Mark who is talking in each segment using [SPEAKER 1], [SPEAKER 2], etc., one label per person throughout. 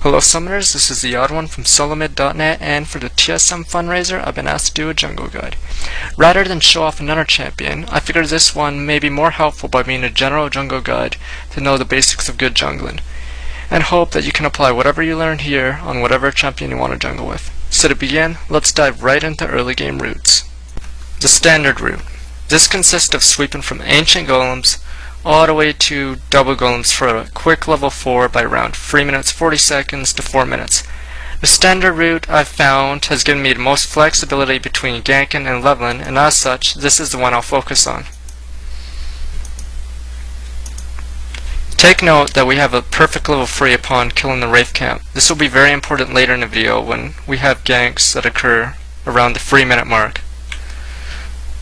[SPEAKER 1] Hello summoners, this is the OddOne from solomid.net, and for the TSM fundraiser I've been asked to do a jungle guide. Rather than show off another champion, I figured this one may be more helpful by being a general jungle guide to know the basics of good jungling, and hope that you can apply whatever you learn here on whatever champion you want to jungle with. So to begin, let's dive right into early game routes. The standard route. This consists of sweeping from ancient golems all the way to double golems for a quick level 4 by around 3 minutes 40 seconds to 4 minutes. The standard route I've found has given me the most flexibility between ganking and leveling, and as such, this is the one I'll focus on. Take note that we have a perfect level 3 upon killing the Wraith camp. This will be very important later in the video when we have ganks that occur around the 3-minute mark.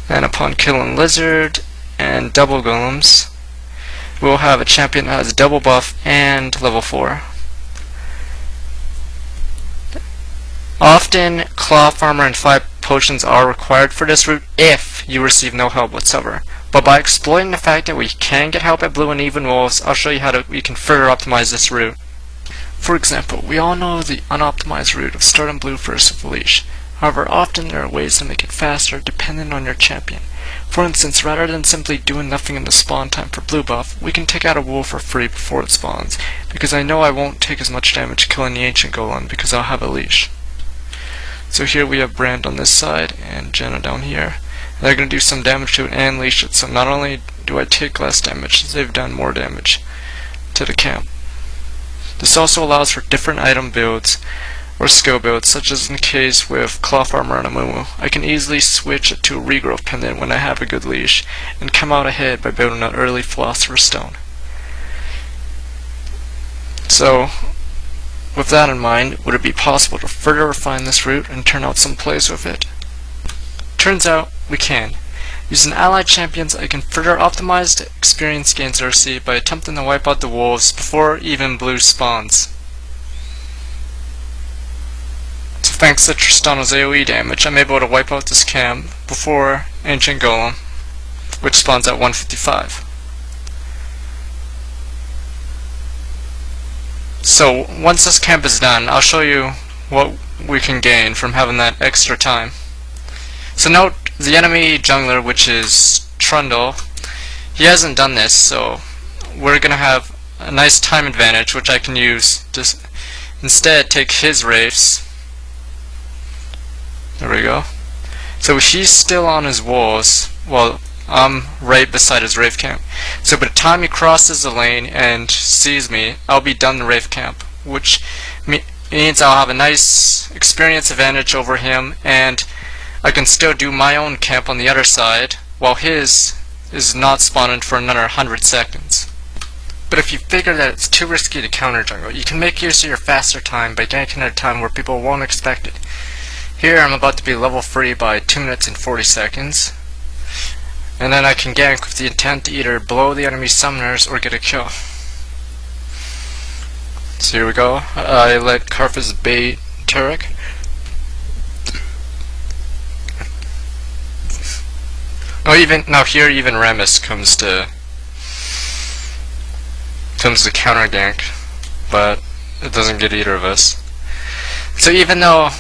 [SPEAKER 1] And upon killing Lizard and double golems, we'll have a champion that has double buff and level 4. Often, cloth armor and 5 potions are required for this route if you receive no help whatsoever. But by exploiting the fact that we can get help at blue and even wolves, I'll show you how we can further optimize this route. For example, we all know the unoptimized route of starting blue first with leash. However, often there are ways to make it faster depending on your champion. For instance, rather than simply doing nothing in the spawn time for blue buff, we can take out a wolf for free before it spawns, because I know I won't take as much damage killing the ancient golem because I'll have a leash. So here we have Brand on this side and Jenna down here. And they're going to do some damage to it and leash it, so not only do I take less damage, they've done more damage to the camp. This also allows for different item builds or skill builds, such as in the case with cloth armor and a Mumu. I can easily switch it to a regrowth pendant when I have a good leash, and come out ahead by building an early Philosopher's Stone. So, with that in mind, would it be possible to further refine this route and turn out some plays with it? Turns out, we can. Using allied champions, I can further optimize the experience gains I receive by attempting to wipe out the wolves before even blue spawns. So thanks to Tristana's AoE damage, I'm able to wipe out this camp before Ancient Golem, which spawns at 155. So once this camp is done, I'll show you what we can gain from having that extra time. So note the enemy jungler, which is Trundle, he hasn't done this, so we're going to have a nice time advantage, which I can use to instead take his wraiths. There we go. So he's still on his walls while I'm right beside his Wraith camp. So by the time he crosses the lane and sees me, I'll be done the Wraith camp, which means I'll have a nice experience advantage over him, and I can still do my own camp on the other side while his is not spawning for another 100 seconds. But if you figure that it's too risky to counter jungle, you can make use of your faster time by ganking at a time where people won't expect it. Here I'm about to be level 3 by 2 minutes and 40 seconds. And then I can gank with the intent to either blow the enemy summoners or get a kill. So here we go. I let Karthus bait Turek. Now here even Remus comes to counter gank, but it doesn't get either of us. So even though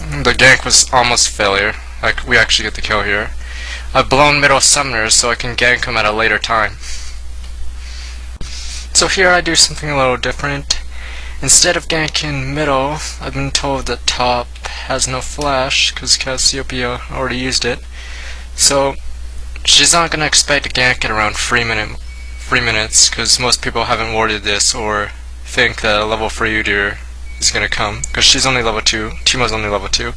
[SPEAKER 1] the gank was almost failure, we actually get the kill here, I've blown middle summoners so I can gank them at a later time. So here I do something a little different. Instead of ganking middle, I've been told that top has no flash because Cassiopeia already used it. So she's not going to expect to gank at around 3 minutes because most people haven't warded this or think that a level 3 Udyr is going to come, because she's only level 2, Teemo's only level 2.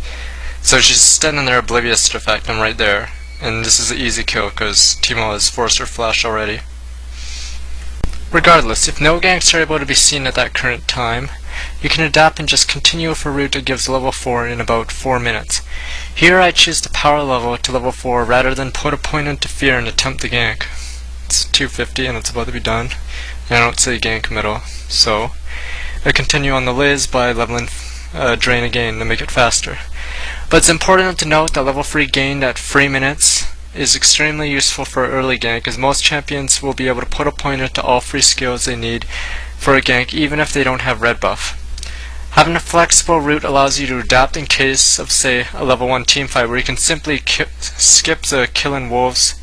[SPEAKER 1] So she's standing there oblivious to the fact I'm right there, and this is an easy kill because Teemo has forced her flash already. Regardless, if no ganks are able to be seen at that current time, you can adapt and just continue with a route that gives level 4 in about 4 minutes. Here I choose to power level to level 4 rather than put a point into fear and attempt to gank. It's 250 and it's about to be done, and I don't say gank middle, so I continue on the Liz by leveling Drain again to make it faster. But it's important to note that level 3 gained at 3 minutes is extremely useful for early gank, as most champions will be able to put a pointer to all 3 skills they need for a gank even if they don't have red buff. Having a flexible route allows you to adapt in case of, say, a level 1 teamfight where you can simply skip the killing wolves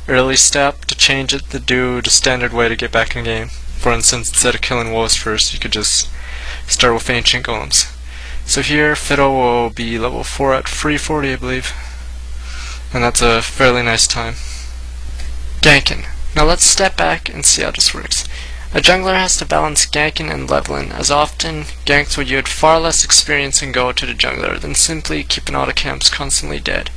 [SPEAKER 1] early step to change it to do the standard way to get back in the game. For instance, instead of killing wolves first, you could just start with ancient golems. So here, Fiddle will be level 4 at 340, I believe. And that's a fairly nice time. Ganking. Now let's step back and see how this works. A jungler has to balance ganking and leveling, as often ganks will yield far less experience and gold to the jungler than simply keeping all the camps constantly dead.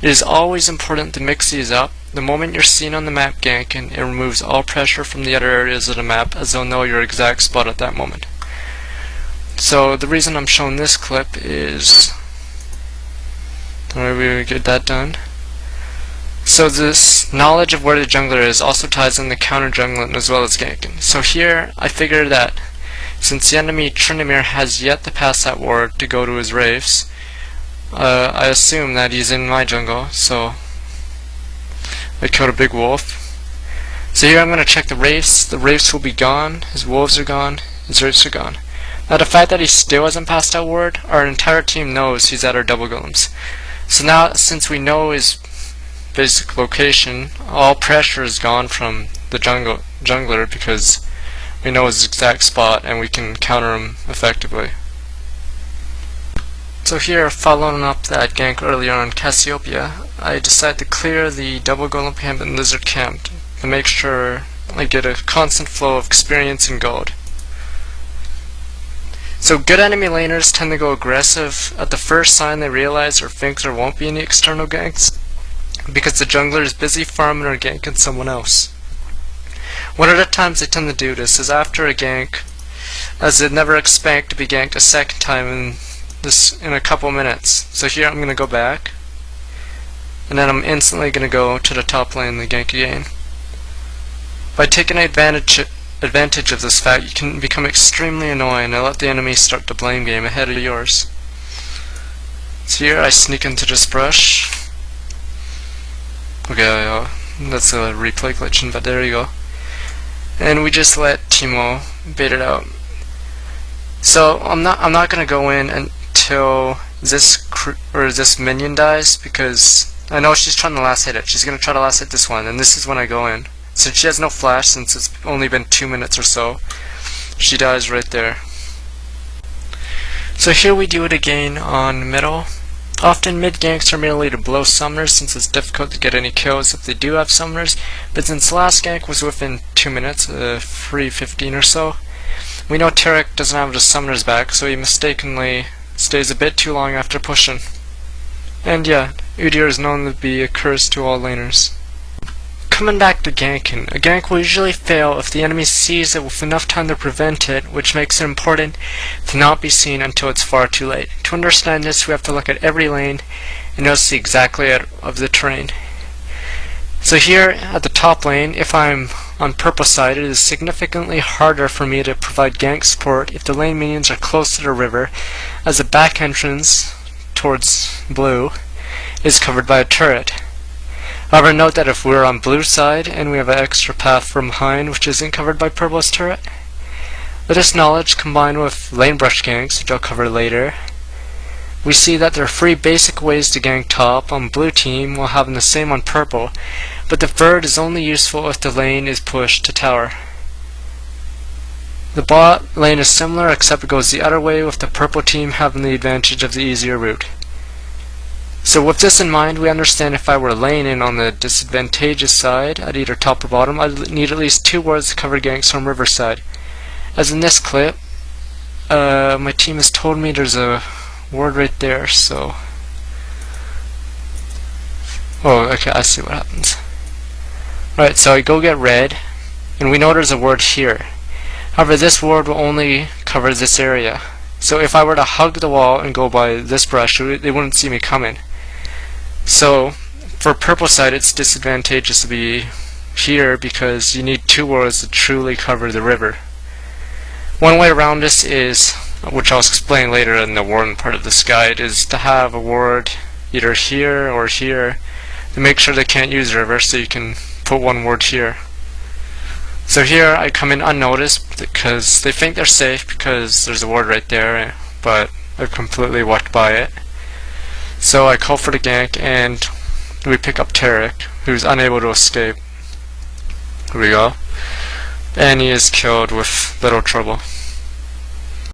[SPEAKER 1] It is always important to mix these up. The moment you're seen on the map ganking, it removes all pressure from the other areas of the map, as they'll know your exact spot at that moment. So the reason I'm showing this clip is... Alright, we get that done. So this knowledge of where the jungler is also ties in the counter jungling as well as ganking. So here I figure that since the enemy Tryndamere has yet to pass that ward to go to his Wraiths, I assume that he's in my jungle, so I killed a big wolf. So here I'm going to check the Wraiths. The Wraiths will be gone, his wolves are gone, his Wraiths are gone. Now the fact that he still hasn't passed that ward, our entire team knows he's at our double golems. So now since we know his basic location, all pressure is gone from the jungler because we know his exact spot and we can counter him effectively. So here, following up that gank earlier on Cassiopeia, I decided to clear the double golem camp and lizard camp to make sure I get a constant flow of experience and gold. So good enemy laners tend to go aggressive at the first sign they realize or think there won't be any external ganks, because the jungler is busy farming or ganking someone else. One of the times they tend to do this is after a gank, as they'd never expect to be ganked a second time in a couple minutes. So here I'm going to go back, and then I'm instantly going to go to the top lane and the gank again. By taking advantage of this fact, you can become extremely annoying and let the enemy start the blame game ahead of yours. So here I sneak into this brush. Okay, that's a replay glitching, but there you go. And we just let Teemo bait it out. So I'm not gonna go in until this minion dies, because I know she's trying to last hit it. She's gonna try to last hit this one, and this is when I go in. Since she has no flash, since it's only been 2 minutes or so, she dies right there. So here we do it again on middle. Often mid ganks are merely to blow summoners, since it's difficult to get any kills if they do have summoners, but since the last gank was within 2 minutes, 3:15 or so, we know Tarek doesn't have the summoners back, so he mistakenly stays a bit too long after pushing. And yeah, Udyr is known to be a curse to all laners. Coming back to ganking, a gank will usually fail if the enemy sees it with enough time to prevent it, which makes it important to not be seen until it's far too late. To understand this, we have to look at every lane and notice the exact layout of the terrain. So here at the top lane, if I'm on purple side, it is significantly harder for me to provide gank support if the lane minions are close to the river, as the back entrance towards blue is covered by a turret. However, note that if we're on blue side and we have an extra path from behind which isn't covered by purple's turret, with this knowledge combined with lane brush ganks, which I'll cover later, we see that there are 3 basic ways to gank top on blue team while having the same on purple, but the third is only useful if the lane is pushed to tower. The bot lane is similar, except it goes the other way, with the purple team having the advantage of the easier route. So with this in mind, we understand if I were laning on the disadvantageous side at either top or bottom, I'd need at least 2 wards to cover ganks from riverside. As in this clip, my team has told me there's a ward right there, so... Oh, okay, I see what happens. Right, so I go get red, and we know there's a ward here. However, this ward will only cover this area. So if I were to hug the wall and go by this brush, they wouldn't see me coming. So for purple side, it's disadvantageous to be here because you need 2 wards to truly cover the river. One way around this is, which I'll explain later in the warden part of this guide, is to have a ward either here or here to make sure they can't use the river, so you can put 1 ward here. So here I come in unnoticed because they think they're safe because there's a ward right there, but they're completely walked by it. So I call for the gank and we pick up Tarek, who's unable to escape. Here we go. And he is killed with little trouble.